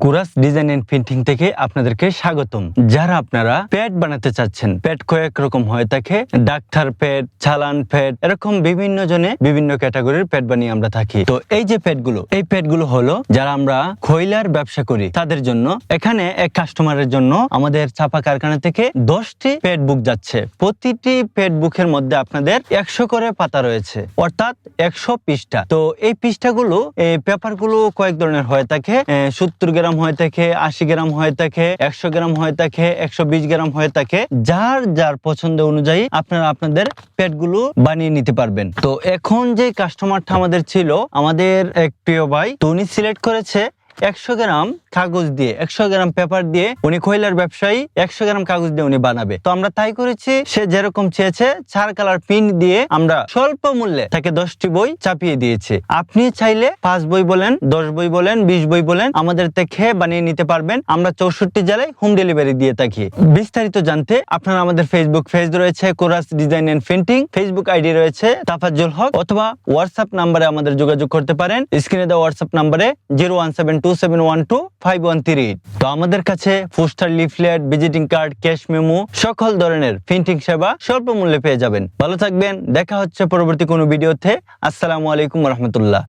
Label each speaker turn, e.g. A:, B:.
A: Chorus design and printing থেকে আপনাদেরকে স্বাগতম। যারা আপনারা প্যাড বানাতে চাচ্ছেন, প্যাড কয়েক রকম হয়ে থাকে, ডাক্তার প্যাড, চালান প্যাড, এরকম বিভিন্ন জনে বিভিন্ন ক্যাটাগরির প্যাড বানিয়ে আমরা থাকি। তো এই যে প্যাডগুলো, এই প্যাডগুলো হলো যারা আমরা খৈলার ব্যবসা করি তাদের জন্য। এখানে এক কাস্টমারের জন্য আমাদের চাপা কারখানা থেকে 10টি প্যাড বুক যাচ্ছে। প্রতিটি প্যাড বুকের মধ্যে আপনাদের 100 করে পাতা রয়েছে, অর্থাৎ 100 পৃষ্ঠা। তো এই পৃষ্ঠাগুলো, এই পেপারগুলো কয়েক ধরনের হয়ে থাকে। 70 গ্রাম হয়ে থাকে, 80 গ্রাম হয়ে থাকে, 100 গ্রাম হয়ে থাকে, 120 গ্রাম হয়ে থাকে। যার যার পছন্দ অনুযায়ী আপনারা আপনাদের প্যাডগুলো বানিয়ে নিতে পারবেন। তো এখন যে কাস্টমারটা আমাদের ছিল, আমাদের এক প্রিয় ভাই, তো উনি সিলেক্ট করেছে 100 গ্রাম কাগজ দিয়ে, 100 গ্রাম পেপার দিয়ে। উনি খৈলার ব্যবসায়ী, 100 গ্রাম কাগজ দিয়ে উনি বানাবে। তো আমরা তাই করেছি, সে যেরকম চেয়েছে 4 কালার প্রিন্ট দিয়ে আমরা স্বল্প মূল্যে তাকে 10টি বই চাপিয়ে দিয়েছি। আপনি চাইলে 5 বই বলেন, 10 বই বলেন, 20 বই বলেন, আমাদের থেকে বানিয়ে নিতে পারবেন। আমরা 64 জেলায় হোম ডেলিভারি দিয়ে থাকি। বিস্তারিত জানতে আপনারা আমাদের ফেসবুক পেজ রয়েছে chorus design and printing, Facebook ID রয়েছে তাফাজ্জুল হক, অথবা হোয়াটসঅ্যাপ নাম্বারে আমাদের যোগাযোগ করতে পারেন। স্ক্রিনে দেওয়া হোয়াটসঅ্যাপ নাম্বারে 01727125138। তো আমাদের কাছে poster, leaflet, visiting card, cash memo, সকল ধরনের প্রিন্টিং সেবা স্বল্প মূল্যে পেয়ে যাবেন। ভালো থাকবেন, দেখা হচ্ছে পরবর্তী কোনো ভিডিওতে। আসসালামু আলাইকুম ওয়া রাহমাতুল্লাহ।